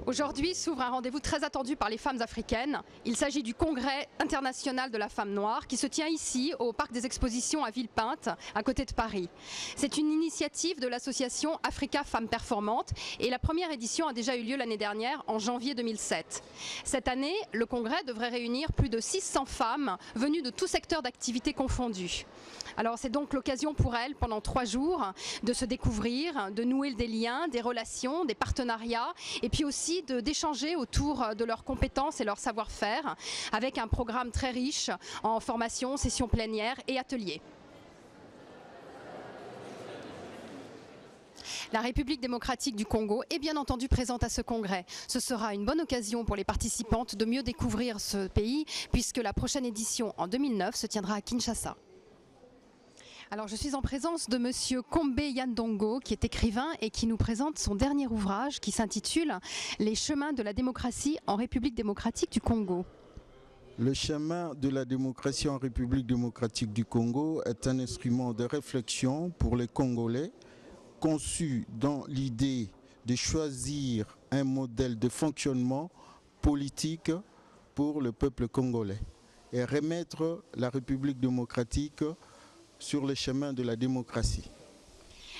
Aujourd'hui s'ouvre un rendez-vous très attendu par les femmes africaines. Il s'agit du Congrès international de la femme noire qui se tient ici au Parc des Expositions à Villepinte, à côté de Paris. C'est une initiative de l'association Africa Femmes Performantes et la première édition a déjà eu lieu l'année dernière, en janvier 2007. Cette année, le Congrès devrait réunir plus de 600 femmes venues de tout secteur d'activité confondus. Alors c'est donc l'occasion pour elles, pendant 3 jours, de se découvrir, de nouer des liens, des relations, des partenariats, et puis aussi d'échanger autour de leurs compétences et leur savoir-faire, avec un programme très riche en formation, sessions plénières et ateliers. La République démocratique du Congo est bien entendu présente à ce congrès. Ce sera une bonne occasion pour les participantes de mieux découvrir ce pays, puisque la prochaine édition en 2009 se tiendra à Kinshasa. Alors je suis en présence de monsieur Kombe Yandongo qui est écrivain et qui nous présente son dernier ouvrage qui s'intitule « Les chemins de la démocratie en République démocratique du Congo ». Le chemin de la démocratie en République démocratique du Congo est un instrument de réflexion pour les Congolais conçu dans l'idée de choisir un modèle de fonctionnement politique pour le peuple congolais et remettre la République démocratique sur le chemin de la démocratie.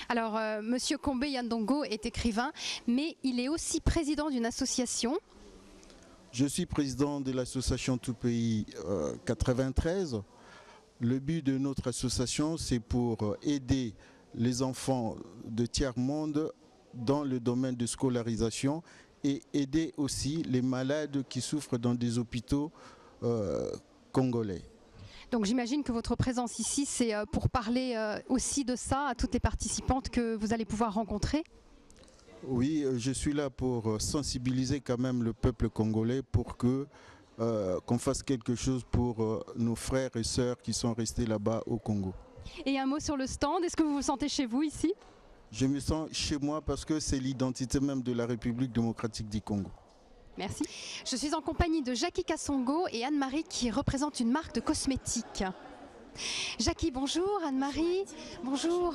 Alors, monsieur Kombe Yandongo est écrivain, mais il est aussi président d'une association. Je suis président de l'association Tout Pays 93. Le but de notre association, c'est pour aider les enfants de tiers-monde dans le domaine de scolarisation et aider aussi les malades qui souffrent dans des hôpitaux congolais. Donc j'imagine que votre présence ici, c'est pour parler aussi de ça à toutes les participantes que vous allez pouvoir rencontrer. Oui, je suis là pour sensibiliser quand même le peuple congolais pour que qu'on fasse quelque chose pour nos frères et sœurs qui sont restés là-bas au Congo. Et un mot sur le stand, est-ce que vous vous sentez chez vous ici? Je me sens chez moi parce que c'est l'identité même de la République démocratique du Congo. Merci. Je suis en compagnie de Jackie Kassongo et Anne-Marie qui représentent une marque de cosmétiques. Jackie, bonjour. Anne-Marie, bonjour.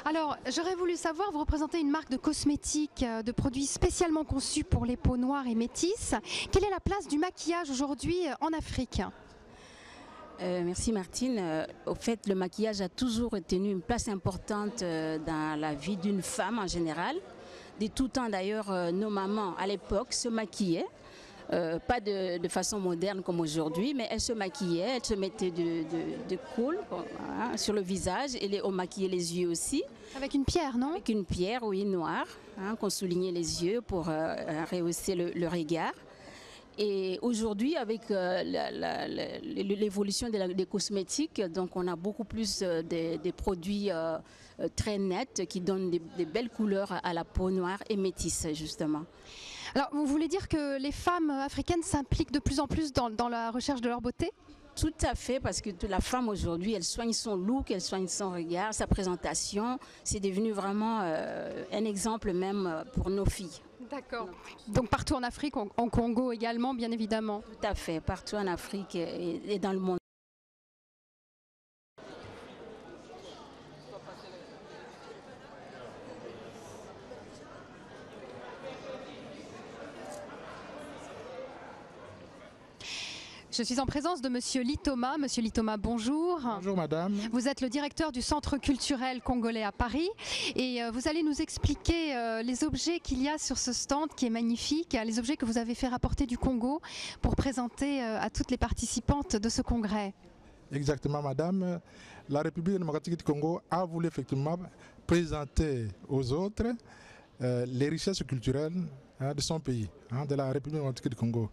Alors, j'aurais voulu savoir, vous représentez une marque de cosmétiques, de produits spécialement conçus pour les peaux noires et métisses. Quelle est la place du maquillage aujourd'hui en Afrique ? Merci Martine. Au fait, le maquillage a toujours tenu une place importante dans la vie d'une femme en général. De tout temps d'ailleurs, nos mamans à l'époque se maquillaient, pas de façon moderne comme aujourd'hui, mais elles se maquillaient, elles se mettaient de colle sur le visage et on maquillait les yeux aussi. Avec une pierre, non? Avec une pierre, oui, noire, qu'on soulignait les yeux pour rehausser le regard. Et aujourd'hui, avec l'évolution des cosmétiques, donc on a beaucoup plus des produits très nets qui donnent des belles couleurs à la peau noire et métisse, justement. Alors, vous voulez dire que les femmes africaines s'impliquent de plus en plus dans la recherche de leur beauté ? Tout à fait, parce que la femme aujourd'hui, elle soigne son look, elle soigne son regard, sa présentation. C'est devenu vraiment un exemple même pour nos filles. D'accord. Donc partout en Afrique, en Congo également, bien évidemment. Tout à fait, partout en Afrique et dans le monde. Je suis en présence de monsieur Litoma. Monsieur Litoma, bonjour. Bonjour madame. Vous êtes le directeur du Centre culturel congolais à Paris et vous allez nous expliquer les objets qu'il y a sur ce stand qui est magnifique, les objets que vous avez fait rapporter du Congo pour présenter à toutes les participantes de ce congrès. Exactement madame. La République démocratique du Congo a voulu effectivement présenter aux autres les richesses culturelles de son pays, de la République démocratique du Congo.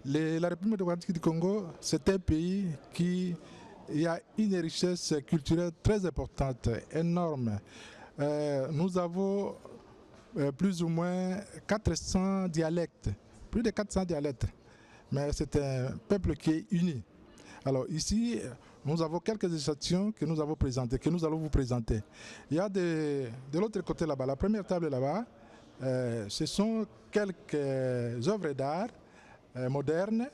La République démocratique du Congo, c'est un pays qui a une richesse culturelle très importante, énorme. Nous avons plus ou moins 400 dialectes, plus de 400 dialectes, mais c'est un peuple qui est uni. Alors ici, nous avons quelques exceptions que nous avons présentées, que nous allons vous présenter. Il y a de l'autre côté là-bas, la première table là-bas, ce sont quelques œuvres d'art modernes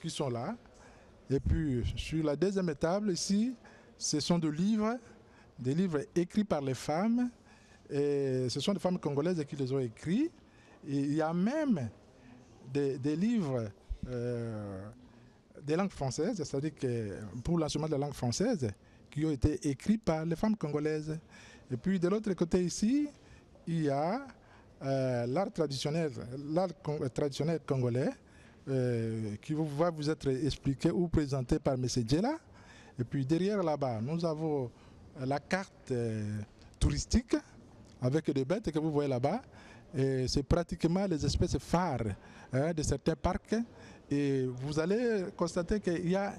qui sont là. Et puis sur la deuxième table ici, ce sont des livres écrits par les femmes. Et ce sont des femmes congolaises qui les ont écrits. il y a même des livres des langues françaises, c'est-à-dire que pour l'enseignement de la langue française, qui ont été écrits par les femmes congolaises. Et puis de l'autre côté ici, il y a l'art traditionnel congolais qui va vous être expliqué ou présenté par M. Djela. Et puis derrière là-bas, nous avons la carte touristique avec des bêtes que vous voyez là-bas. C'est pratiquement les espèces phares de certains parcs. Et vous allez constater qu'il y a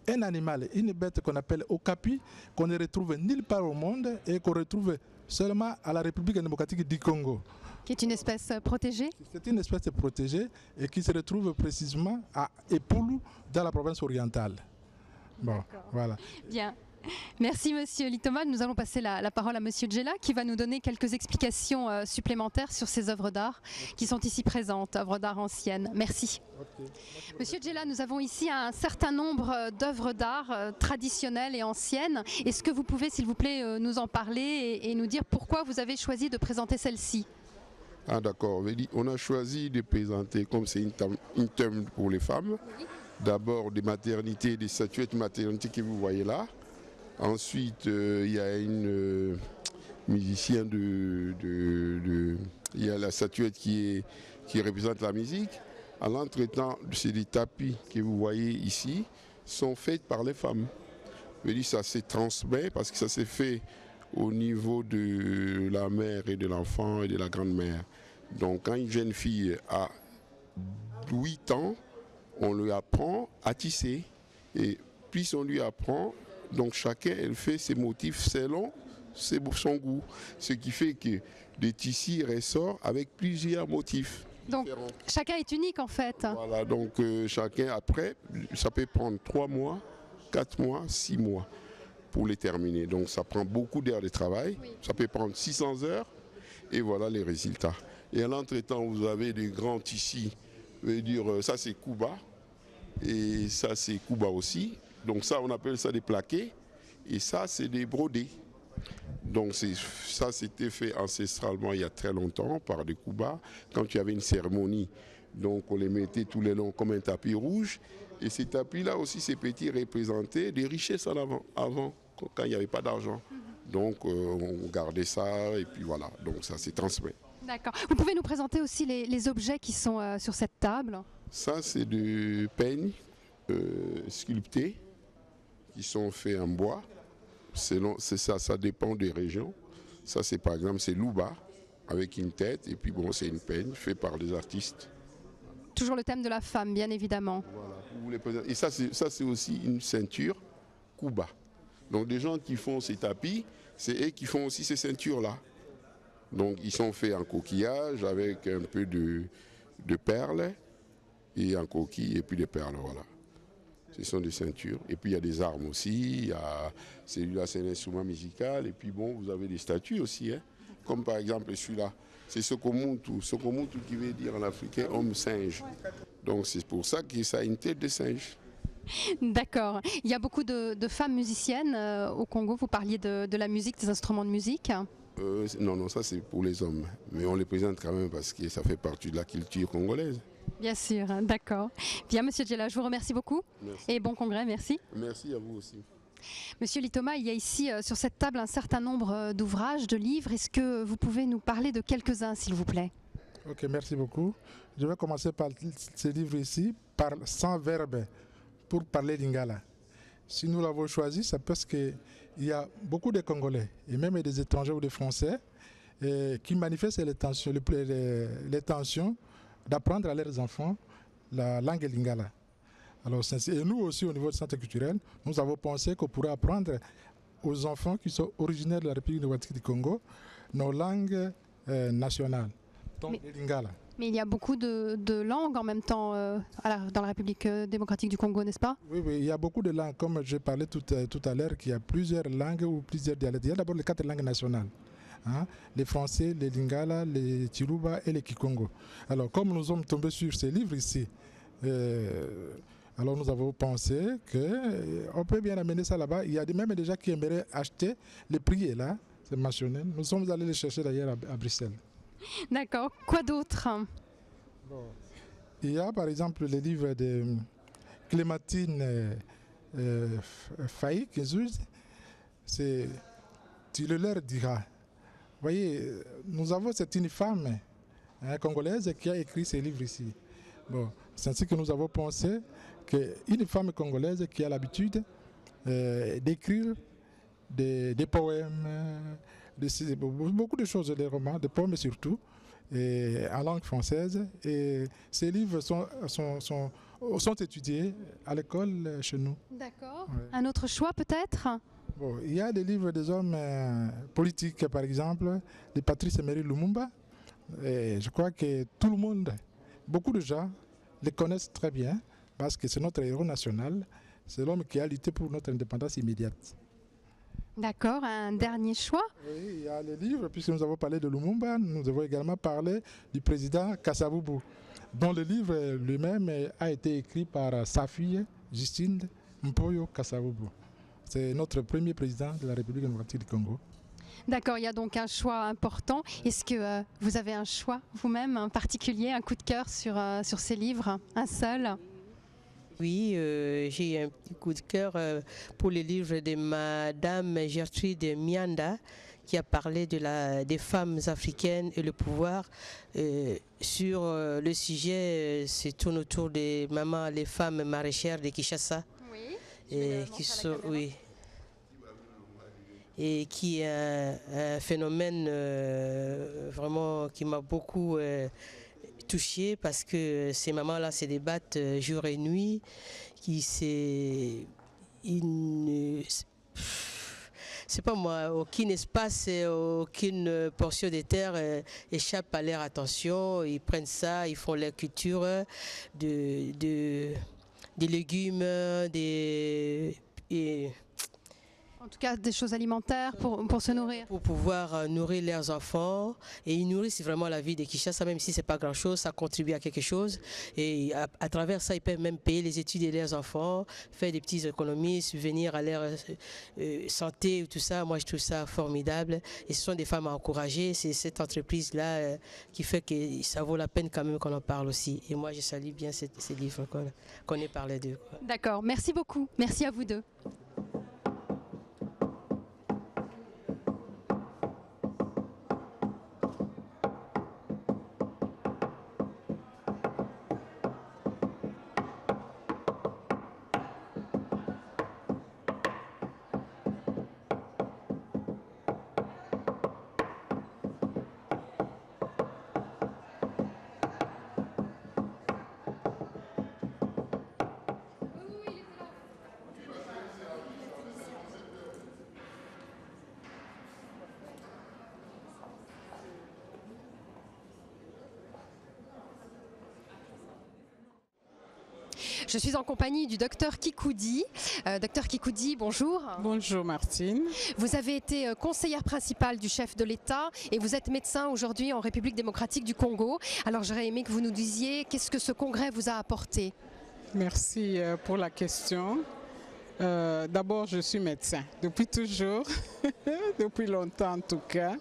un animal, une bête qu'on appelle okapi, qu'on ne retrouve nulle part au monde et qu'on retrouve seulement à la République démocratique du Congo. Qui est une espèce protégée? C'est une espèce protégée et qui se retrouve précisément à Epoulou, dans la province orientale. Bon, voilà. Bien. Merci Monsieur Litoma. Nous allons passer la parole à Monsieur Djela qui va nous donner quelques explications supplémentaires sur ces œuvres d'art qui sont ici présentes, œuvres d'art anciennes. Merci. Monsieur Djela, nous avons ici un certain nombre d'œuvres d'art traditionnelles et anciennes. Est-ce que vous pouvez, s'il vous plaît, nous en parler et nous dire pourquoi vous avez choisi de présenter celle-ci? Ah d'accord, on a choisi de présenter, comme c'est une thème pour les femmes, d'abord des maternités, des statuettes de maternité que vous voyez là. Ensuite, il y a une musicienne il y a la statuette qui représente la musique. À l'entretemps, c'est des tapis que vous voyez ici, sont faits par les femmes. Ça se transmet parce que ça s'est fait au niveau de la mère et de l'enfant et de la grand-mère. Donc quand une jeune fille a 8 ans, on lui apprend à tisser. Et plus on lui apprend, donc chacun elle fait ses motifs selon son goût. Ce qui fait que des tissus ressortent avec plusieurs motifs. Donc chacun est unique en fait. Voilà, donc chacun après, ça peut prendre 3 mois, 4 mois, 6 mois pour les terminer. Donc ça prend beaucoup d'heures de travail, ça peut prendre 600 heures et voilà les résultats. Et à l'entretemps, vous avez des grands tissus, ça c'est Kuba et ça c'est Kuba aussi. Donc ça on appelle ça des plaqués et ça c'est des brodés. Donc ça c'était fait ancestralement il y a très longtemps par des Kuba. Quand il y avait une cérémonie, donc on les mettait tous les longs comme un tapis rouge. Et ces tapis-là aussi, ces petits représentaient des richesses avant quand il n'y avait pas d'argent. Donc on gardait ça et puis voilà, donc ça s'est transmis. D'accord. Vous pouvez nous présenter aussi les objets qui sont sur cette table? Ça c'est des peignes sculptés qui sont faits en bois. Ça dépend des régions. Ça c'est par exemple c'est Luba avec une tête et puis bon c'est une peigne faite par des artistes. Toujours le thème de la femme, bien évidemment. Voilà. Et ça c'est aussi une ceinture Kuba. Donc des gens qui font ces tapis, c'est eux qui font aussi ces ceintures-là. Donc ils sont faits en coquillage avec un peu de perles et en coquille et puis des perles, voilà. Ce sont des ceintures. Et puis il y a des armes aussi. Celui-là c'est un instrument musical. Et puis bon, vous avez des statues aussi, hein. Comme par exemple celui-là. C'est Sokomuntu. Sokomuntu qui veut dire en africain homme-singe. Donc c'est pour ça que ça a une tête de singe. D'accord. Il y a beaucoup de femmes musiciennes au Congo. Vous parliez de la musique, des instruments de musique. Non, ça c'est pour les hommes. Mais on les présente quand même parce que ça fait partie de la culture congolaise. Bien sûr, d'accord. Bien, Monsieur Djela, je vous remercie beaucoup. Merci. Et bon congrès, merci. Merci à vous aussi. Monsieur Litoma, il y a ici sur cette table un certain nombre d'ouvrages, de livres. Est-ce que vous pouvez nous parler de quelques-uns, s'il vous plaît? Ok, merci beaucoup. Je vais commencer par ce livre ici, par 100 verbes pour parler lingala. Si nous l'avons choisi, c'est parce qu'il y a beaucoup de Congolais, et même des étrangers ou des Français, qui manifestent l'intention d'apprendre à leurs enfants la langue lingala. Alors, et nous aussi, au niveau du centre culturel, nous avons pensé qu'on pourrait apprendre aux enfants qui sont originaires de la République démocratique du Congo nos langues nationales, donc le lingala. Mais il y a beaucoup de langues en même temps dans la République démocratique du Congo, n'est-ce pas? Oui, il y a beaucoup de langues. Comme je parlais tout à l'heure, qu'il y a plusieurs langues ou plusieurs dialectes. Il y a d'abord les 4 langues nationales. Hein, les Français, les Lingala, les Chiluba et les Kikongo. Alors, comme nous sommes tombés sur ces livres ici, alors nous avons pensé qu'on peut bien amener ça là-bas. Il y a même des gens qui aimeraient acheter. Le prix est là, c'est mentionné. Nous sommes allés les chercher d'ailleurs à Bruxelles. D'accord. Quoi d'autre? Bon. Il y a par exemple les livres de Clémentine Faye, c'est Tu le leur diras. Vous voyez, c'est une femme congolaise qui a écrit ces livres ici. Bon, c'est ainsi que nous avons pensé qu'une femme congolaise qui a l'habitude d'écrire des poèmes, beaucoup de choses, des romans, des poèmes surtout, en langue française. Et ces livres sont étudiés à l'école chez nous. D'accord. Ouais. Un autre choix peut-être? Bon, il y a des livres des hommes politiques, par exemple, de Patrice Emery Lumumba. Et je crois que tout le monde, beaucoup de gens, les connaissent très bien parce que c'est notre héros national. C'est l'homme qui a lutté pour notre indépendance immédiate. D'accord. Un dernier choix? Oui, il y a les livres, puisque nous avons parlé de Lumumba, nous avons également parlé du président Kasavubu, dont le livre lui-même a été écrit par sa fille, Justine Mpoyo Kasavubu. C'est notre premier président de la République démocratique du Congo. D'accord, il y a donc un choix important. Est-ce que vous avez un choix vous-même, un particulier, un coup de cœur sur ces livres? Un seul? Oui, j'ai un petit coup de cœur pour le livre de Madame Gertrude Mianda qui a parlé des femmes africaines et le pouvoir. Sur le sujet, c'est tourne autour des mamans, les femmes maraîchères de Kinshasa. Oui. Et qui sont, oui, et qui est un phénomène vraiment qui m'a beaucoup touchée parce que ces mamans-là se débattent jour et nuit, c'est pas moi, aucun espace, aucune portion de terre échappe à leur attention. Ils prennent ça, ils font leur culture des légumes, En tout cas, des choses alimentaires pour se nourrir. pour pouvoir nourrir leurs enfants. Et ils nourrissent vraiment la vie de Kinshasa, même si c'est pas grand-chose, ça contribue à quelque chose. Et à travers ça, ils peuvent même payer les études de leurs enfants, faire des petites économies, subvenir à leur santé, tout ça. Moi, je trouve ça formidable. Et ce sont des femmes à encourager. C'est cette entreprise-là qui fait que ça vaut la peine quand même qu'on en parle aussi. Et moi, je salue bien ces livres qu'on ait parlé d'eux. D'accord, merci beaucoup. Merci à vous deux. Je suis en compagnie du docteur Kikoudi. Docteur Kikoudi, bonjour. Bonjour Martine. Vous avez été conseillère principale du chef de l'État et vous êtes médecin aujourd'hui en République démocratique du Congo. Alors j'aurais aimé que vous nous disiez qu'est-ce que ce congrès vous a apporté. Merci pour la question. D'abord, je suis médecin depuis toujours, depuis longtemps en tout cas.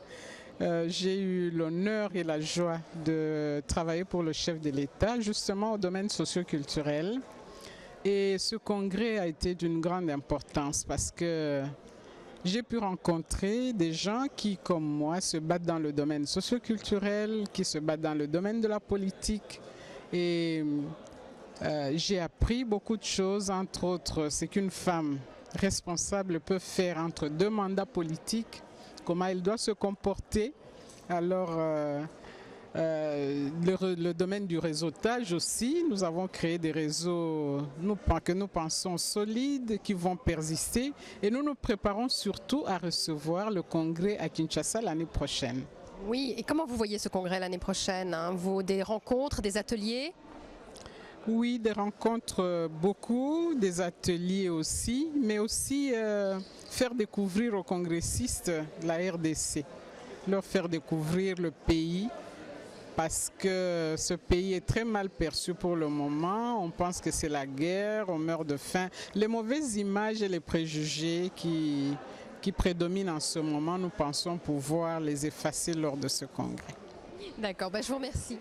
J'ai eu l'honneur et la joie de travailler pour le chef de l'État, justement au domaine socio-culturel. Et ce congrès a été d'une grande importance parce que j'ai pu rencontrer des gens qui, comme moi, se battent dans le domaine socio-culturel, qui se battent dans le domaine de la politique. Et j'ai appris beaucoup de choses, entre autres, c'est qu'une femme responsable peut faire entre deux mandats politiques, comment elle doit se comporter. Alors, le domaine du réseautage aussi, nous avons créé des réseaux que nous pensons solides, qui vont persister. Et nous nous préparons surtout à recevoir le congrès à Kinshasa l'année prochaine. Oui, et comment vous voyez ce congrès l'année prochaine, hein? Des rencontres, des ateliers? Oui, des rencontres beaucoup, des ateliers aussi, mais aussi faire découvrir aux congressistes la RDC, leur faire découvrir le pays, parce que ce pays est très mal perçu pour le moment. On pense que c'est la guerre, on meurt de faim. Les mauvaises images et les préjugés qui prédominent en ce moment, nous pensons pouvoir les effacer lors de ce congrès. D'accord, je vous remercie.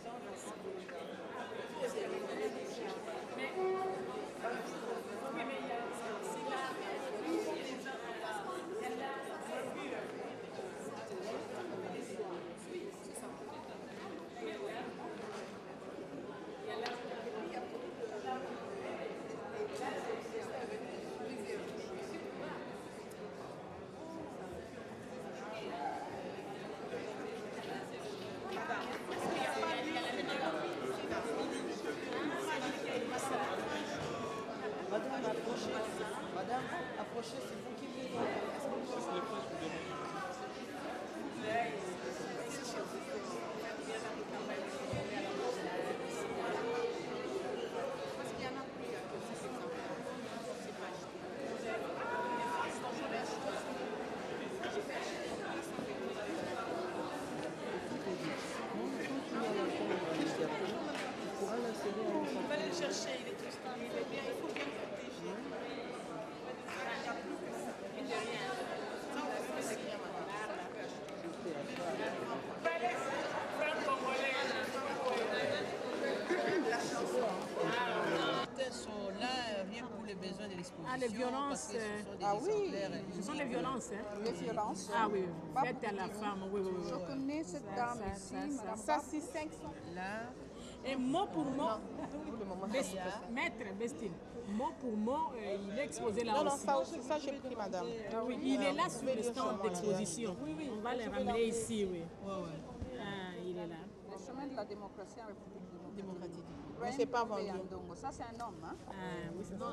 Madame, approchez, c'est vous qui venez. On va le chercher, il est tout ça. Il est bien, il faut bien protéger. Il n'y a rien. Ça, on va se dire, sont là rien pour les besoins de l'exposition. Ah, les violences. Ce sont des les violences. Les violences. Ah oui, faites à la femme. Oui. Je connais cette dame ici, madame. Ça, c'est 500. Là. Et mot pour mot, Maître Bestine, mot pour mot, il est exposé là aussi. ça aussi, ça j'ai pris, madame. Oui, il est là sur le stand d'exposition. On va le ramener ici, oui. Ah, il est là. Le chemin de la démocratie en République démocratique. Mais c'est pas vendu. Ça, c'est un homme, hein? Ah, oui, c'est ça.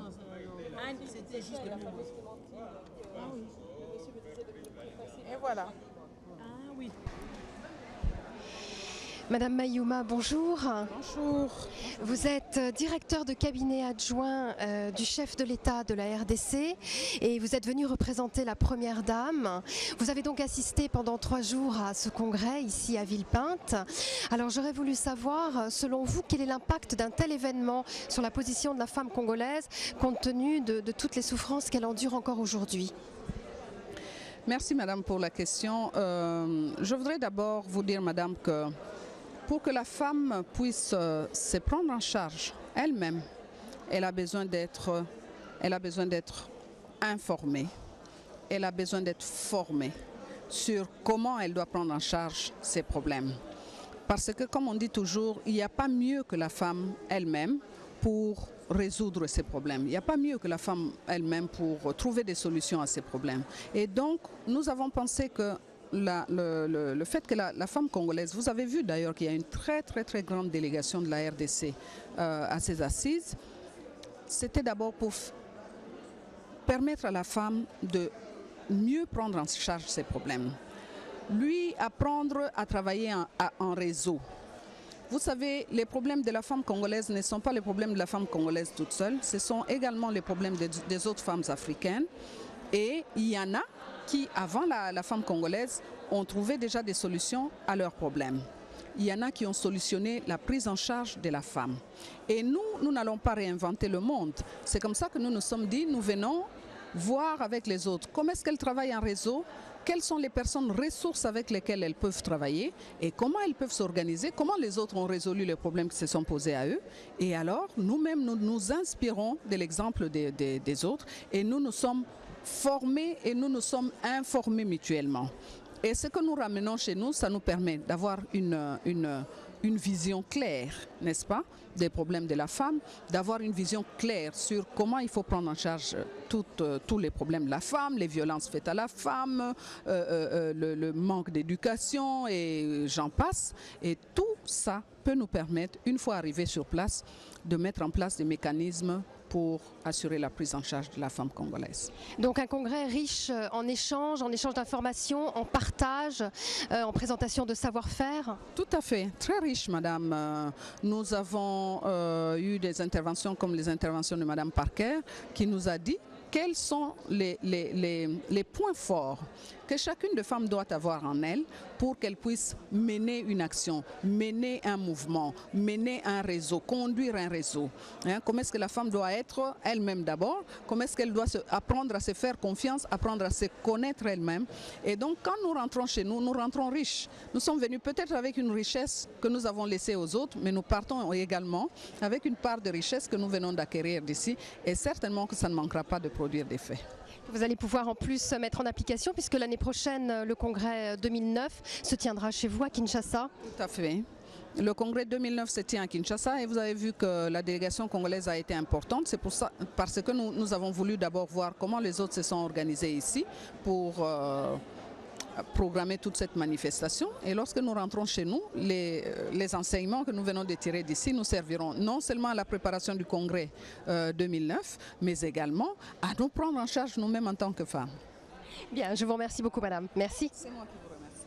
C'était juste le mot. Ah oui. Et voilà. Ah oui. Madame Mayouma, bonjour. Bonjour. Vous êtes directeur de cabinet adjoint du chef de l'État de la RDC et vous êtes venu représenter la Première Dame. Vous avez donc assisté pendant 3 jours à ce congrès ici à Villepinte. Alors j'aurais voulu savoir, selon vous, quel est l'impact d'un tel événement sur la position de la femme congolaise compte tenu de toutes les souffrances qu'elle endure encore aujourd'hui? Merci, madame, pour la question. Je voudrais d'abord vous dire, madame, que pour que la femme puisse se prendre en charge elle-même, elle a besoin d'être informée, elle a besoin d'être formée sur comment elle doit prendre en charge ses problèmes. Parce que, comme on dit toujours, il n'y a pas mieux que la femme elle-même pour résoudre ces problèmes. Il n'y a pas mieux que la femme elle-même pour trouver des solutions à ces problèmes. Et donc, nous avons pensé que le fait que la femme congolaise, vous avez vu d'ailleurs qu'il y a une très grande délégation de la RDC à ces assises, c'était d'abord pour permettre à la femme de mieux prendre en charge ses problèmes. Lui, apprendre à travailler en réseau. Vous savez, les problèmes de la femme congolaise ne sont pas les problèmes de la femme congolaise toute seule, ce sont également les problèmes des autres femmes africaines. Et il y en a qui, avant la femme congolaise, ont trouvé déjà des solutions à leurs problèmes. Il y en a qui ont solutionné la prise en charge de la femme. Et nous n'allons pas réinventer le monde. C'est comme ça que nous nous sommes dit, nous venons voir avec les autres comment est-ce qu'elles travaillent en réseau, quelles sont les personnes ressources avec lesquelles elles peuvent travailler et comment elles peuvent s'organiser, comment les autres ont résolu les problèmes qui se sont posés à eux. Et alors, nous-mêmes, nous nous inspirons de l'exemple des autres et nous nous sommes formés et nous nous sommes informés mutuellement. Et ce que nous ramenons chez nous, ça nous permet d'avoir une vision claire, n'est-ce pas, des problèmes de la femme, d'avoir une vision claire sur comment il faut prendre en charge tous les problèmes de la femme, les violences faites à la femme, le manque d'éducation et j'en passe. Et tout ça peut nous permettre, une fois arrivés sur place, de mettre en place des mécanismes pour assurer la prise en charge de la femme congolaise. Donc un congrès riche en échanges d'informations, en partage, en présentation de savoir-faire? Tout à fait, très riche, madame. Nous avons eu des interventions comme les interventions de madame Parker qui nous a dit quels sont les points forts que chacune des femmes doit avoir en elle pour qu'elle puisse mener une action, mener un mouvement, mener un réseau, conduire un réseau. Hein, comment est-ce que la femme doit être elle-même d'abord, comment est-ce qu'elle doit apprendre à se faire confiance, apprendre à se connaître elle-même. Et donc quand nous rentrons chez nous, nous rentrons riches. Nous sommes venus peut-être avec une richesse que nous avons laissée aux autres, mais nous partons également avec une part de richesse que nous venons d'acquérir d'ici, et certainement que ça ne manquera pas de produire des faits. Vous allez pouvoir en plus mettre en application puisque l'année prochaine, le congrès 2009 se tiendra chez vous à Kinshasa. Tout à fait. Le congrès 2009 se tient à Kinshasa et vous avez vu que la délégation congolaise a été importante. C'est pour ça, parce que nous avons voulu d'abord voir comment les autres se sont organisés ici pour programmer toute cette manifestation. Et lorsque nous rentrons chez nous, les enseignements que nous venons de tirer d'ici nous serviront non seulement à la préparation du congrès 2009, mais également à nous prendre en charge nous-mêmes en tant que femmes. Bien, je vous remercie beaucoup, madame. Merci. C'est moi qui vous remercie.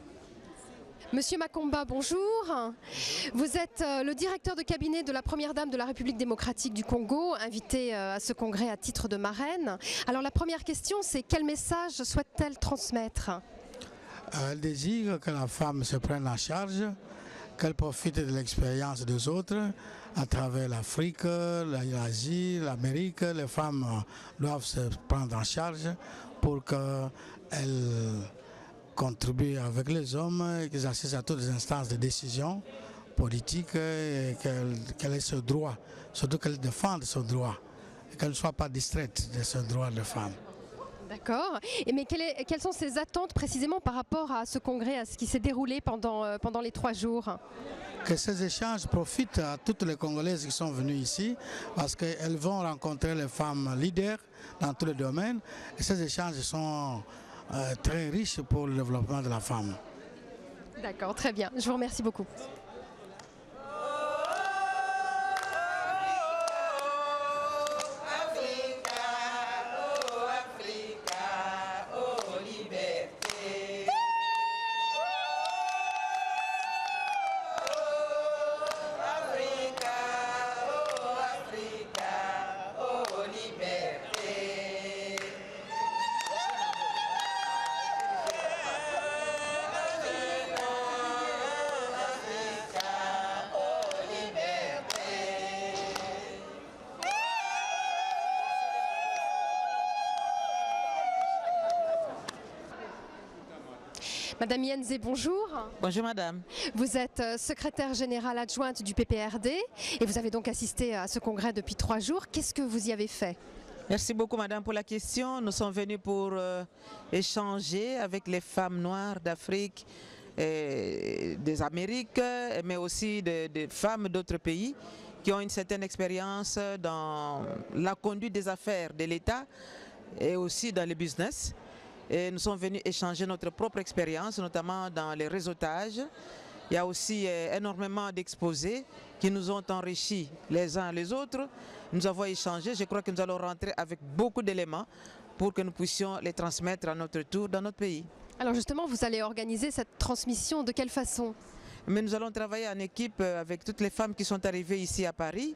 Monsieur Makomba, bonjour. Vous êtes le directeur de cabinet de la Première Dame de la République démocratique du Congo, invitée à ce congrès à titre de marraine. Alors la première question, c'est quel message souhaite-t-elle transmettre ? Elle désire que la femme se prenne en charge, qu'elle profite de l'expérience des autres à travers l'Afrique, l'Asie, l'Amérique. Les femmes doivent se prendre en charge pour qu'elles contribuent avec les hommes et qu'elles assistent à toutes les instances de décision politique et qu'elle ait ce droit, surtout qu'elle défende ce droit et qu'elle ne soit pas distraite de ce droit de femme. D'accord. Mais quelles sont ses attentes précisément par rapport à ce congrès, à ce qui s'est déroulé pendant les 3 jours ? Que ces échanges profitent à toutes les Congolaises qui sont venues ici parce qu'elles vont rencontrer les femmes leaders dans tous les domaines et ces échanges sont très riches pour le développement de la femme. D'accord, très bien. Je vous remercie beaucoup. Madame Yenze, bonjour. Bonjour madame. Vous êtes secrétaire générale adjointe du PPRD et vous avez donc assisté à ce congrès depuis 3 jours. Qu'est-ce que vous y avez fait ? Merci beaucoup madame pour la question. Nous sommes venus pour échanger avec les femmes noires d'Afrique, des Amériques, mais aussi des femmes d'autres pays qui ont une certaine expérience dans la conduite des affaires de l'État et aussi dans le business. Et nous sommes venus échanger notre propre expérience, notamment dans les réseautages. Il y a aussi énormément d'exposés qui nous ont enrichis les uns les autres. Nous avons échangé, je crois que nous allons rentrer avec beaucoup d'éléments pour que nous puissions les transmettre à notre tour dans notre pays. Alors justement, vous allez organiser cette transmission de quelle façon ? Mais nous allons travailler en équipe avec toutes les femmes qui sont arrivées ici à Paris.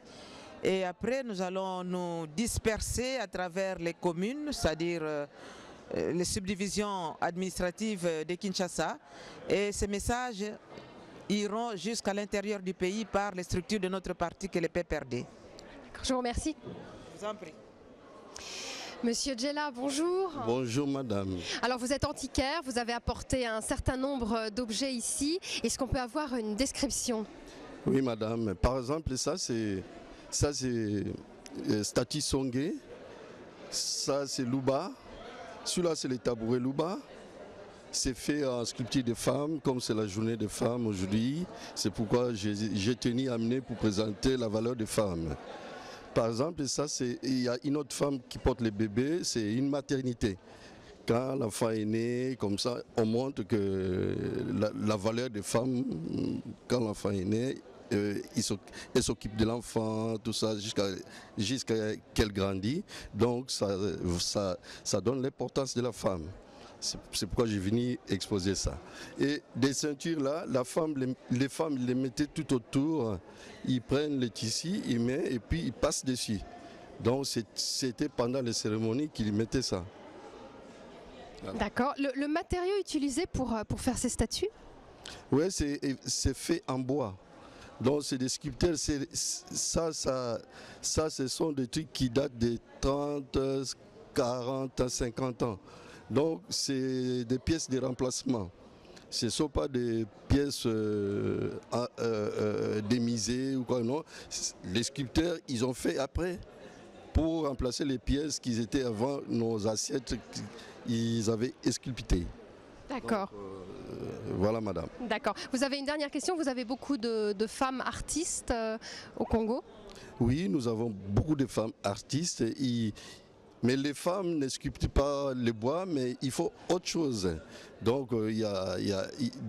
Et après, nous allons nous disperser à travers les communes, c'est-à-dire les subdivisions administratives de Kinshasa, et ces messages iront jusqu'à l'intérieur du pays par les structures de notre parti que le PPRD. Je vous remercie. Je vous en prie. Monsieur Djella, bonjour. Bonjour madame. Alors vous êtes antiquaire, vous avez apporté un certain nombre d'objets ici. Est-ce qu'on peut avoir une description ? Oui madame, par exemple ça c'est Stati Songé, ça c'est Luba. Celui-là, c'est les tabourets Luba. C'est fait en sculpture de femmes, comme c'est la journée des femmes aujourd'hui. C'est pourquoi j'ai tenu à amener pour présenter la valeur des femmes. Par exemple, ça, il y a une autre femme qui porte les bébés, c'est une maternité. Quand l'enfant est né, comme ça, on montre que la valeur des femmes, quand l'enfant est né, elle s'occupe de l'enfant, tout ça, jusqu'à qu'elle grandit. Donc ça donne l'importance de la femme. C'est pourquoi j'ai venu exposer ça. Et des ceintures là, les femmes les mettaient tout autour. Ils prennent le tissu, ils mettent et puis ils passent dessus. Donc c'était pendant les cérémonies qu'ils mettaient ça. Voilà. D'accord. Le matériau utilisé pour faire ces statues? Oui, c'est fait en bois. Donc c'est des sculpteurs, ça, ce sont des trucs qui datent de 30, 40, 50 ans. Donc c'est des pièces de remplacement. Ce ne sont pas des pièces démisées ou quoi, non. Les sculpteurs, ils ont fait après pour remplacer les pièces qui étaient avant nos assiettes, ils avaient sculptées. D'accord. Voilà, madame. D'accord. Vous avez une dernière question. Vous avez beaucoup de femmes artistes au Congo? Oui, nous avons beaucoup de femmes artistes. Mais les femmes ne sculptent pas le bois, mais il faut autre chose. Donc il y a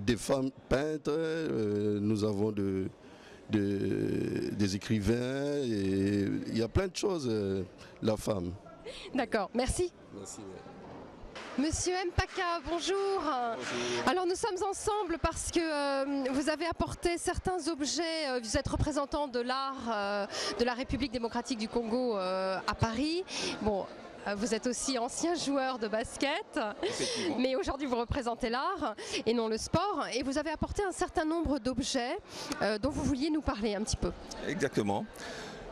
des femmes peintres, nous avons des écrivains, et il y a plein de choses, la femme. D'accord, merci. Merci. Monsieur Mpaka, bonjour. Bonjour. Alors nous sommes ensemble parce que vous avez apporté certains objets, vous êtes représentant de l'art de la République démocratique du Congo à Paris. Bon, vous êtes aussi ancien joueur de basket, mais aujourd'hui vous représentez l'art et non le sport. Et vous avez apporté un certain nombre d'objets dont vous vouliez nous parler un petit peu. Exactement.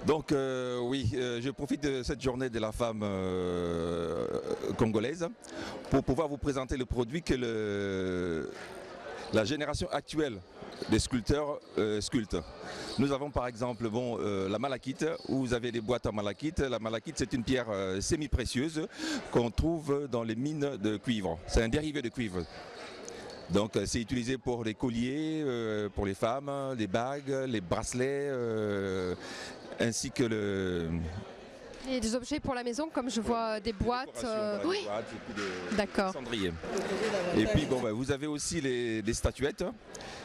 Donc oui, je profite de cette journée de la femme congolaise pour pouvoir vous présenter le produit que la génération actuelle des sculpteurs sculptent. Nous avons par exemple la malachite, où vous avez des boîtes en malachite. La malachite, c'est une pierre semi-précieuse qu'on trouve dans les mines de cuivre. C'est un dérivé de cuivre. Donc c'est utilisé pour les colliers, pour les femmes, les bagues, les bracelets, ainsi que Et des objets pour la maison, comme je vois des boîtes. Oui. D'accord. Cendriers. Et puis vous avez aussi des statuettes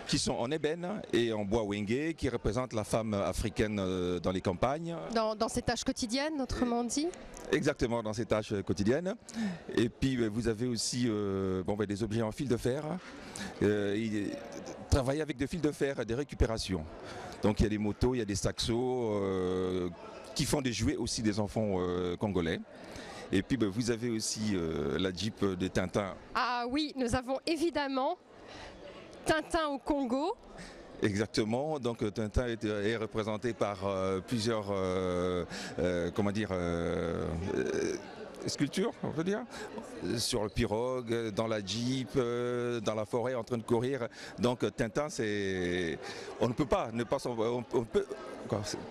qui sont en ébène et en bois wenge, qui représentent la femme africaine dans les campagnes. Dans ses tâches quotidiennes, autrement dit. Exactement, dans ses tâches quotidiennes. Et puis vous avez aussi des objets en fil de fer. Travailler avec des fils de fer, des récupérations. Donc il y a des motos, il y a des saxos qui font des jouets aussi des enfants congolais. Et puis vous avez aussi la Jeep de Tintin. Ah oui, nous avons évidemment Tintin au Congo. Exactement, donc Tintin est représenté par plusieurs sculptures, on peut dire, sur le pirogue, dans la Jeep, dans la forêt en train de courir. Donc Tintin, on ne peut pas ne pas on peut,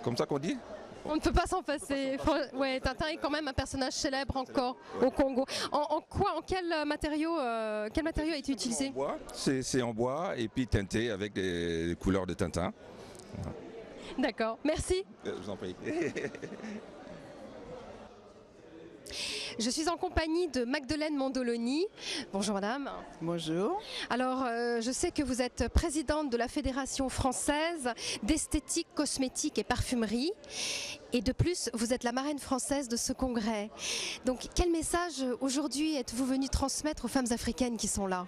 comme ça qu'on dit. On ne peut pas s'en passer. Ouais, Tintin est quand même un personnage célèbre encore au Congo. En quel matériau a été utilisé? C'est en bois et puis teinté avec des couleurs de Tintin. D'accord, merci. Je vous en prie. Je suis en compagnie de Magdeleine Mondoloni. Bonjour madame. Bonjour. Alors je sais que vous êtes présidente de la Fédération française d'esthétique, cosmétique et parfumerie. Et de plus, vous êtes la marraine française de ce congrès. Donc quel message aujourd'hui êtes-vous venue transmettre aux femmes africaines qui sont là?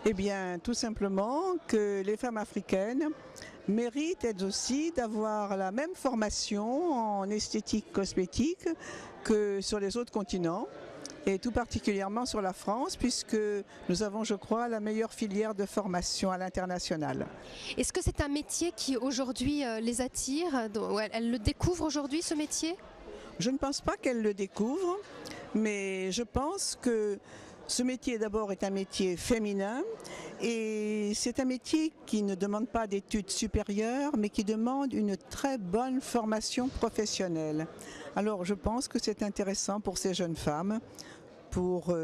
Eh bien, tout simplement que les femmes africaines méritent elles aussi d'avoir la même formation en esthétique cosmétique que sur les autres continents, et tout particulièrement sur la France, puisque nous avons, je crois, la meilleure filière de formation à l'international. Est-ce que c'est un métier qui aujourd'hui les attire? Elles le découvrent aujourd'hui, ce métier? Je ne pense pas qu'elles le découvrent, mais je pense que ce métier d'abord est un métier féminin, et c'est un métier qui ne demande pas d'études supérieures, mais qui demande une très bonne formation professionnelle. Alors je pense que c'est intéressant pour ces jeunes femmes pour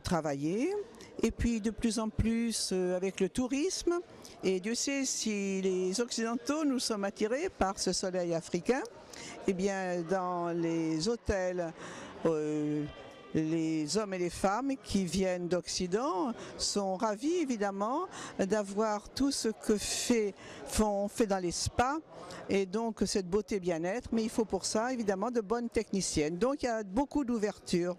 travailler, et puis de plus en plus avec le tourisme, et Dieu sait si les Occidentaux nous sommes attirés par ce soleil africain, eh bien dans les hôtels, les hommes et les femmes qui viennent d'Occident sont ravis évidemment d'avoir tout ce que fait dans les spas, et donc cette beauté bien-être, mais il faut pour ça évidemment de bonnes techniciennes. Donc il y a beaucoup d'ouverture.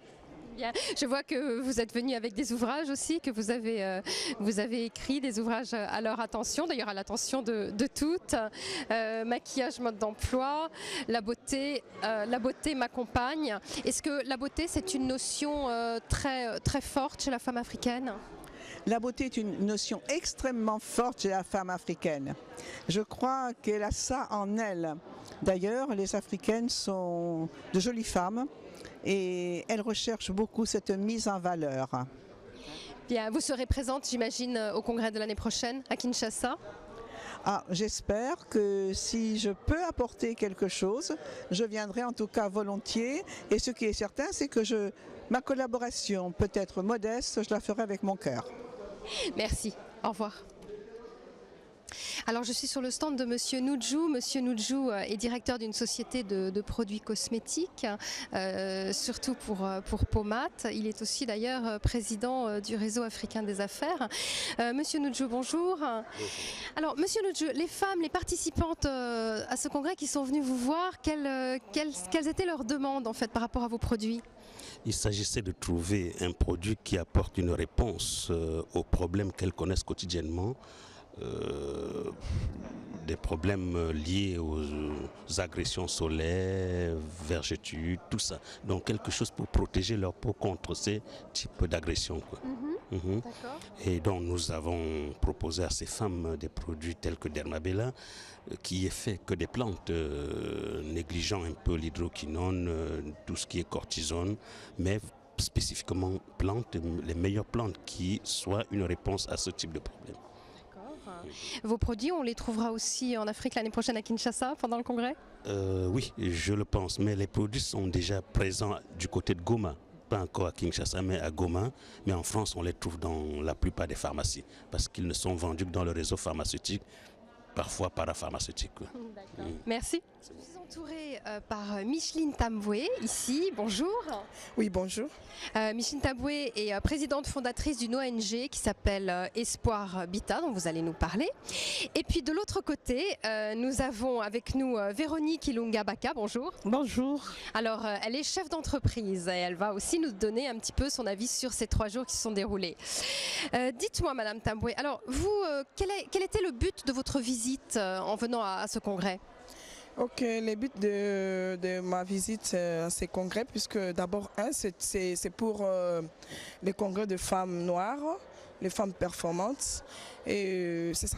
Bien. Je vois que vous êtes venu avec des ouvrages aussi, que vous avez écrit des ouvrages à leur attention, d'ailleurs à l'attention de toutes. Maquillage, mode d'emploi, la beauté m'accompagne. Est-ce que la beauté, c'est une notion très, très forte chez la femme africaine ? La beauté est une notion extrêmement forte chez la femme africaine. Je crois qu'elle a ça en elle. D'ailleurs, les Africaines sont de jolies femmes et elles recherchent beaucoup cette mise en valeur. Bien, vous serez présente, j'imagine, au congrès de l'année prochaine à Kinshasa. J'espère que si je peux apporter quelque chose, je viendrai en tout cas volontiers. Et ce qui est certain, c'est que ma collaboration peut être modeste, je la ferai avec mon cœur. Merci, au revoir. Alors je suis sur le stand de Monsieur Noudjou. Monsieur Noudjou est directeur d'une société de produits cosmétiques, surtout pour Pomat. Il est aussi d'ailleurs président du réseau africain des affaires. Monsieur Noudjou, bonjour. Alors Monsieur Noudjou, les femmes, les participantes à ce congrès qui sont venues vous voir, quelles étaient leurs demandes en fait par rapport à vos produits ? Il s'agissait de trouver un produit qui apporte une réponse aux problèmes qu'elles connaissent quotidiennement, des problèmes liés aux agressions solaires, vergetures, tout ça. Donc quelque chose pour protéger leur peau contre ces types d'agressions. Et donc nous avons proposé à ces femmes des produits tels que Dermabella, qui est fait que des plantes, négligeant un peu l'hydroquinone, tout ce qui est cortisone, mais spécifiquement plantes, les meilleures plantes qui soient une réponse à ce type de problème. Vos produits, on les trouvera aussi en Afrique l'année prochaine à Kinshasa pendant le congrès ? Oui, je le pense, mais les produits sont déjà présents du côté de Goma. Pas encore à Kinshasa, mais à Goma. Mais en France, on les trouve dans la plupart des pharmacies, parce qu'ils ne sont vendus que dans le réseau pharmaceutique, parfois parapharmaceutique. Merci. Je suis entourée par Micheline Tamboué, ici. Bonjour. Oui, bonjour. Micheline Tamboué est présidente fondatrice d'une ONG qui s'appelle Espoir Bita, dont vous allez nous parler. Et puis de l'autre côté, nous avons avec nous Véronique Ilunga Baka. Bonjour. Bonjour. Alors, elle est chef d'entreprise et elle va aussi nous donner un petit peu son avis sur ces 3 jours qui se sont déroulés. Dites-moi, Madame Tamboué, alors vous, quel était le but de votre visite en venant à ce congrès ? Ok, le but de ma visite à ces congrès, puisque d'abord, c'est pour les congrès de femmes noires, les femmes performantes, et c'est ça.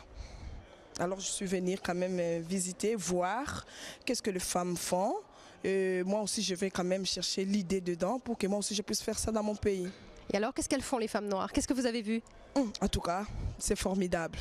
Alors je suis venue quand même visiter, voir qu'est-ce que les femmes font. Et moi aussi, je vais quand même chercher l'idée dedans pour que moi aussi je puisse faire ça dans mon pays. Et alors, qu'est-ce qu'elles font les femmes noires? Qu'est-ce que vous avez vu? En tout cas, c'est formidable.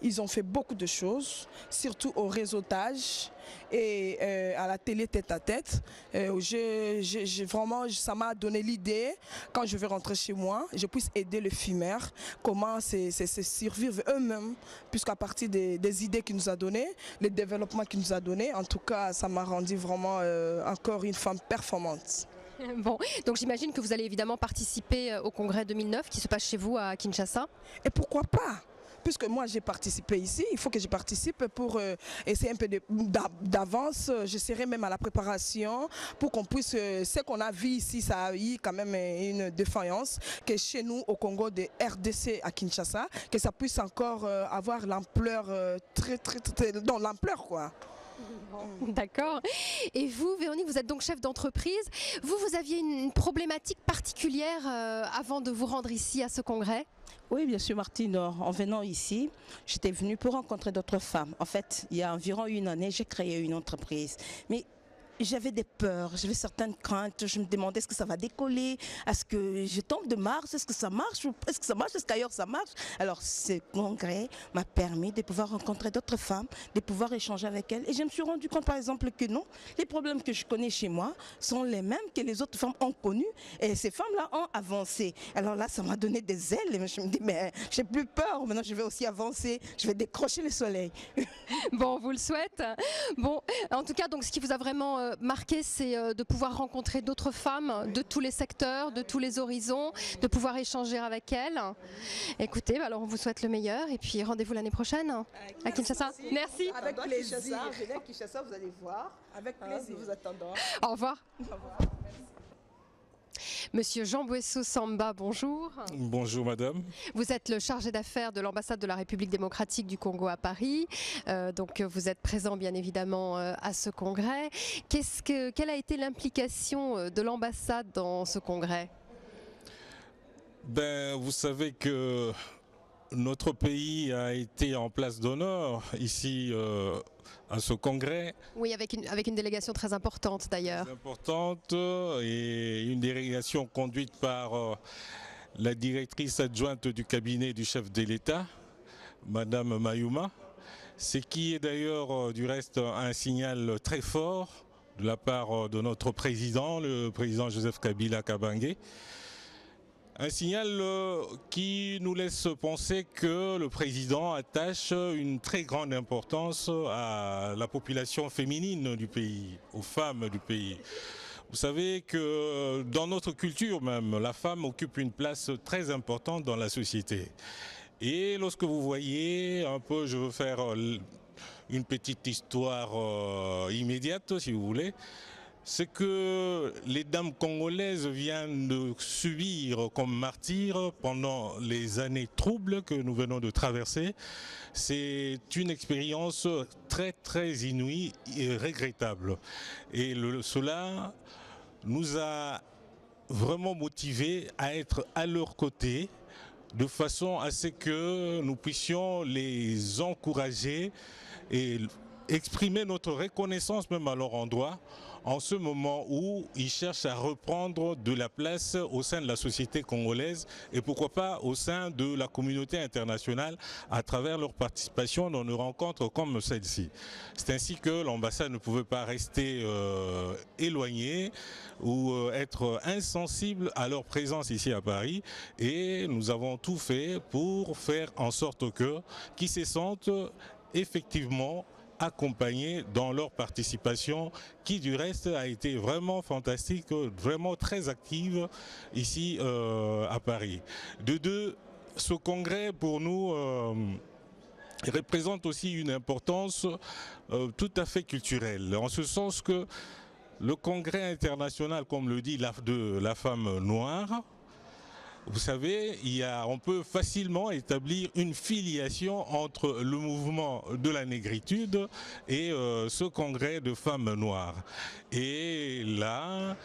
Ils ont fait beaucoup de choses, surtout au réseautage et à la télé tête-à-tête. Vraiment, ça m'a donné l'idée, quand je vais rentrer chez moi, je puisse aider les fumeurs, comment c'est survivre eux-mêmes, puisqu'à partir des idées qu'il nous a données, les développements qu'il nous a donnés, en tout cas, ça m'a rendu vraiment encore une femme performante. Bon, donc j'imagine que vous allez évidemment participer au congrès 2009 qui se passe chez vous à Kinshasa. Et pourquoi pas? Puisque moi j'ai participé ici, il faut que je participe pour essayer un peu d'avance. Je serai même à la préparation pour qu'on puisse, ce qu'on a vu ici, ça a eu quand même une défaillance, que chez nous au Congo de RDC à Kinshasa, que ça puisse encore avoir l'ampleur, dans l'ampleur quoi. D'accord. Et vous, Véronique, vous êtes donc chef d'entreprise. Vous aviez une problématique particulière avant de vous rendre ici à ce congrès? Oui, bien sûr, Martine. En venant ici, j'étais venue pour rencontrer d'autres femmes. En fait, il y a environ une année, j'ai créé une entreprise. Mais j'avais des peurs, j'avais certaines craintes. Je me demandais est-ce que ça va décoller, est-ce que je tombe de Mars, est-ce que ça marche, est-ce que ça marche, est-ce qu'ailleurs ça marche. Alors ce congrès m'a permis de pouvoir rencontrer d'autres femmes, de pouvoir échanger avec elles. Et je me suis rendu compte par exemple que non, les problèmes que je connais chez moi sont les mêmes que les autres femmes ont connus. Et ces femmes-là ont avancé. Alors là, ça m'a donné des ailes. Et je me dis, mais j'ai plus peur, maintenant je vais aussi avancer, je vais décrocher le soleil. Bon, on vous le souhaite. Bon, en tout cas, donc ce qui vous a vraiment marqué, c'est de pouvoir rencontrer d'autres femmes de tous les secteurs, de tous les horizons, de pouvoir échanger avec elles. Écoutez, alors on vous souhaite le meilleur et puis rendez-vous l'année prochaine à Kinshasa. Merci. Avec plaisir. Venez à Kinshasa, vous allez voir. Avec plaisir. Nous vous attendons. Au revoir. Au revoir. Monsieur Jean Bouesso Samba, bonjour. Bonjour madame. Vous êtes le chargé d'affaires de l'ambassade de la République démocratique du Congo à Paris. Donc vous êtes présent bien évidemment à ce congrès. Quelle a été l'implication de l'ambassade dans ce congrès? Vous savez que notre pays a été en place d'honneur ici à ce congrès. Oui, avec une délégation très importante d'ailleurs. Très importante, et une délégation conduite par la directrice adjointe du cabinet du chef de l'État, Madame Mayuma. Ce qui est d'ailleurs du reste un signal très fort de la part de notre président, le président Joseph Kabila Kabange. Un signal qui nous laisse penser que le président attache une très grande importance à la population féminine du pays, aux femmes du pays. Vous savez que dans notre culture même, la femme occupe une place très importante dans la société. Et lorsque vous voyez un peu, je veux faire une petite histoire immédiate si vous voulez, c'est que les dames congolaises viennent de subir comme martyrs pendant les années troubles que nous venons de traverser. C'est une expérience très très inouïe et regrettable. Et cela nous a vraiment motivés à être à leur côté, de façon à ce que nous puissions les encourager et exprimer notre reconnaissance même à leur endroit en ce moment où ils cherchent à reprendre de la place au sein de la société congolaise et pourquoi pas au sein de la communauté internationale à travers leur participation dans des rencontres comme celle-ci. C'est ainsi que l'ambassade ne pouvait pas rester éloignée ou être insensible à leur présence ici à Paris, et nous avons tout fait pour faire en sorte qu'ils se sentent effectivement accompagnés dans leur participation qui du reste a été vraiment fantastique, vraiment très active ici à Paris. De deux, ce congrès pour nous représente aussi une importance tout à fait culturelle, en ce sens que le congrès international, comme le dit de la femme noire, vous savez, on peut facilement établir une filiation entre le mouvement de la négritude et ce congrès de femmes noires. Et là,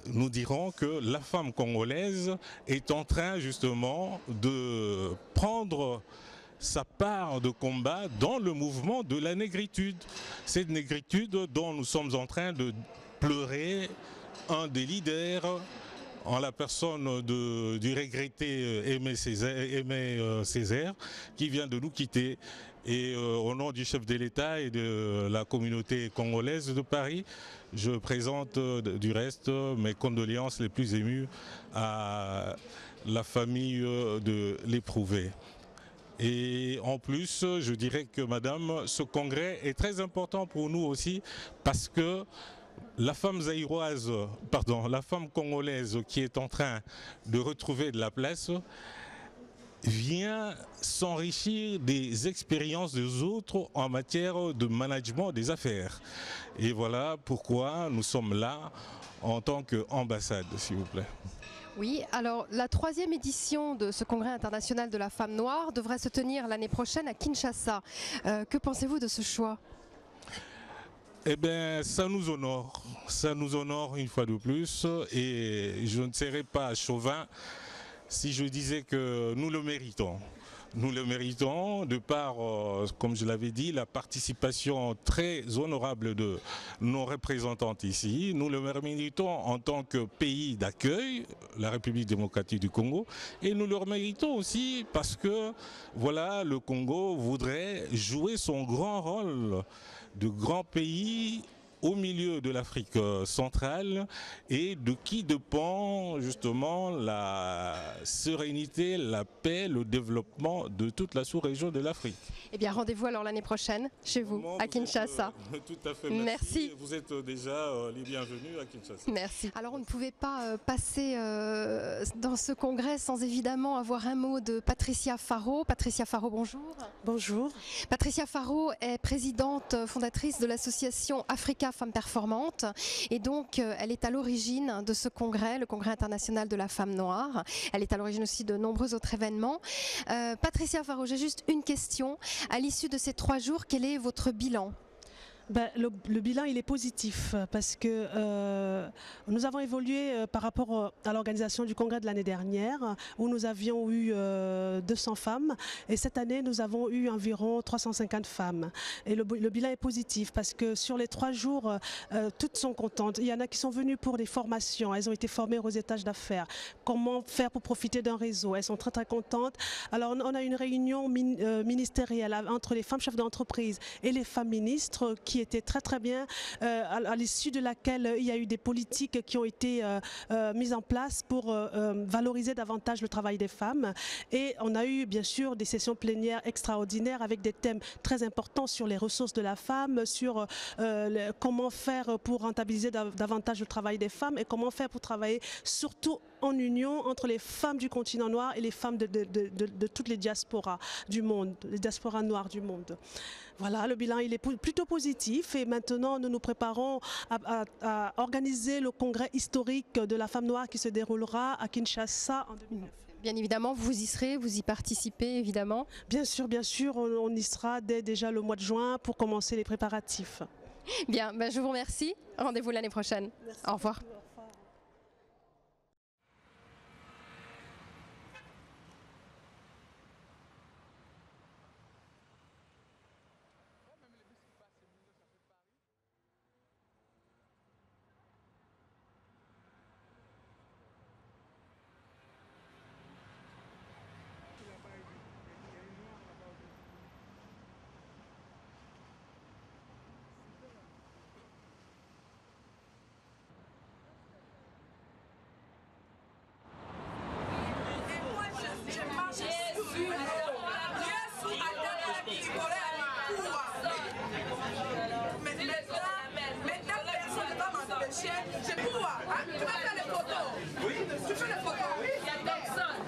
nous dirons que la femme congolaise est en train justement de prendre sa part de combat dans le mouvement de la négritude. Cette négritude dont nous sommes en train de pleurer un des leaders, en la personne du regretté Aimé Césaire, qui vient de nous quitter. Et au nom du chef de l'État et de la communauté congolaise de Paris, je présente du reste mes condoléances les plus émues à la famille de l'éprouvé. Et en plus, je dirais que madame, ce congrès est très important pour nous aussi parce que la femme la femme congolaise qui est en train de retrouver de la place vient s'enrichir des expériences des autres en matière de management des affaires. Et voilà pourquoi nous sommes là en tant qu'ambassade, s'il vous plaît. Oui, alors la 3e édition de ce congrès international de la femme noire devrait se tenir l'année prochaine à Kinshasa. Que pensez-vous de ce choix ? Eh bien, ça nous honore une fois de plus, et je ne serais pas chauvin si je disais que nous le méritons. Nous le méritons de par, comme je l'avais dit, la participation très honorable de nos représentantes ici. Nous le méritons en tant que pays d'accueil, la République démocratique du Congo, et nous le méritons aussi parce que, voilà, le Congo voudrait jouer son grand rôle de grand pays au milieu de l'Afrique centrale et de qui dépend justement la sérénité, la paix, le développement de toute la sous-région de l'Afrique. Eh bien, rendez-vous alors l'année prochaine chez vous, à Kinshasa. Tout à fait, merci. Vous êtes déjà les bienvenus à Kinshasa. Merci. Alors, on ne pouvait pas passer dans ce congrès sans évidemment avoir un mot de Patricia Faro. Patricia Faro, bonjour. Bonjour. Patricia Faro est présidente fondatrice de l'association Africa Femmes Performantes. Et donc, elle est à l'origine de ce congrès, le Congrès international de la femme noire. Elle est à l'origine aussi de nombreux autres événements. Patricia Faro, j'ai juste une question. À l'issue de ces 3 jours, quel est votre bilan ? Le bilan il est positif parce que nous avons évolué par rapport à l'organisation du congrès de l'année dernière où nous avions eu 200 femmes et cette année nous avons eu environ 350 femmes et le bilan est positif parce que sur les 3 jours toutes sont contentes. Il y en a qui sont venues pour des formations, elles ont été formées aux étages d'affaires, comment faire pour profiter d'un réseau, elles sont très très contentes. Alors on a une réunion ministérielle entre les femmes chefs d'entreprise et les femmes ministres qui était très très bien, à l'issue de laquelle il y a eu des politiques qui ont été mises en place pour valoriser davantage le travail des femmes. Et on a eu bien sûr des sessions plénières extraordinaires avec des thèmes très importants sur les ressources de la femme, sur comment faire pour rentabiliser davantage le travail des femmes et comment faire pour travailler surtout en union entre les femmes du continent noir et les femmes de toutes les diasporas du monde, les diasporas noires du monde. Voilà, le bilan il est plutôt positif et maintenant nous nous préparons à organiser le congrès historique de la femme noire qui se déroulera à Kinshasa en 2009. Bien évidemment, vous y serez, vous y participez évidemment. Bien sûr, on y sera dès déjà le mois de juin pour commencer les préparatifs. Bien, je vous remercie. Rendez-vous l'année prochaine. Merci. Au revoir. C'est pour moi, hein? Tu vas faire les photos. Oui. Tu fais les photos. Oui. Il y a personne.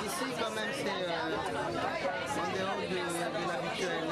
Ici, quand même, c'est en dehors de l'habituel.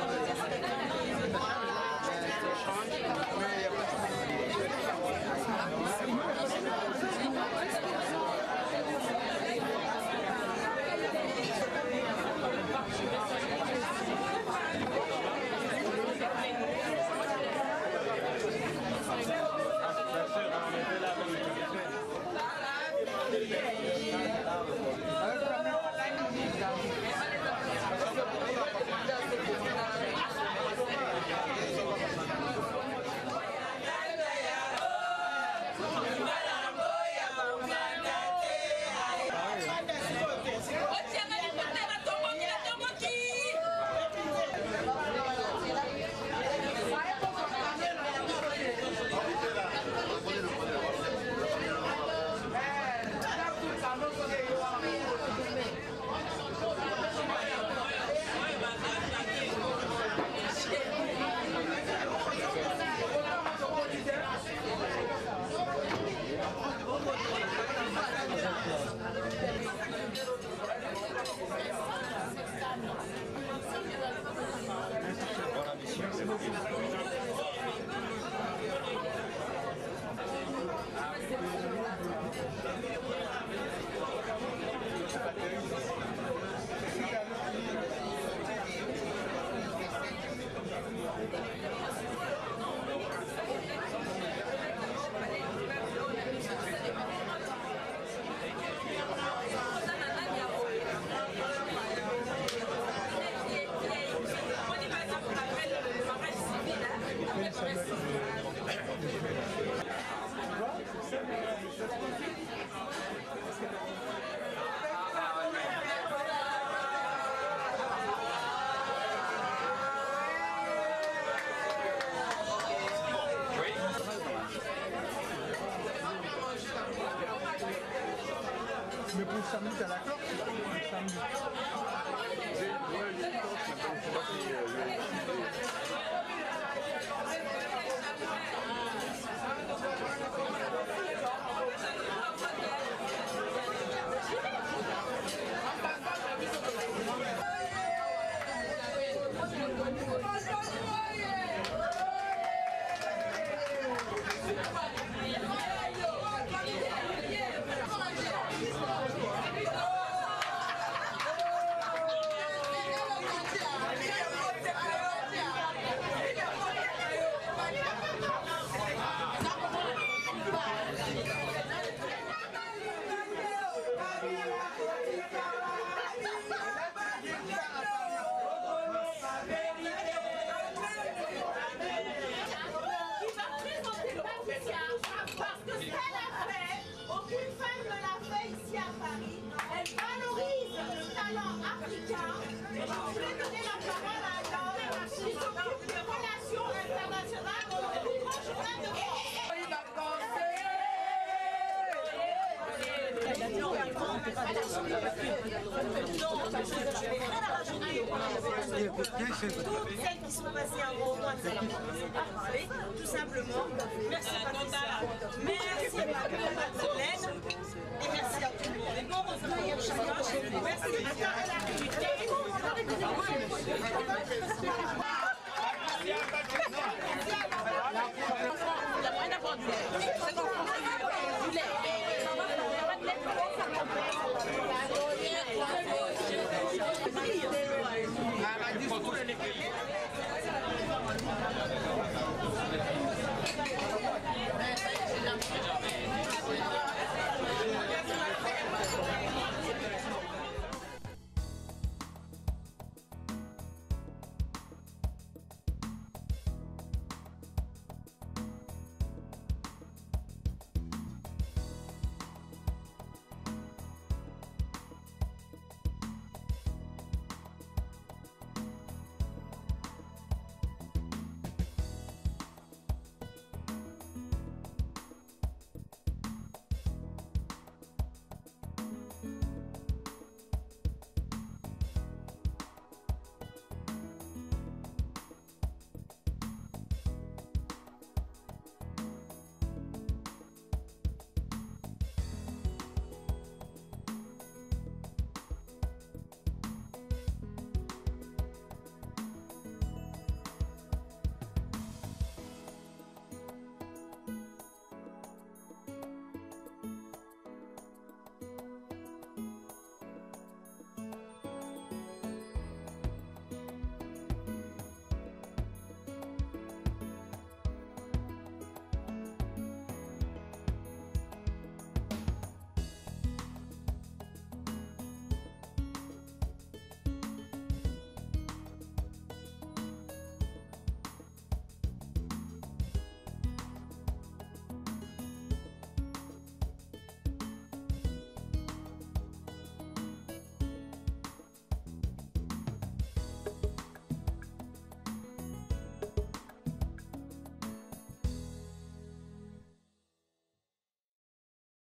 Mais pour samedi, t'as l'accord? Samedi. Toutes celles qui sont passées un bon mois de salaire, parler, tout simplement. Merci Patricia, merci Madeleine, et merci à tout le monde. Et bon retour, merci à la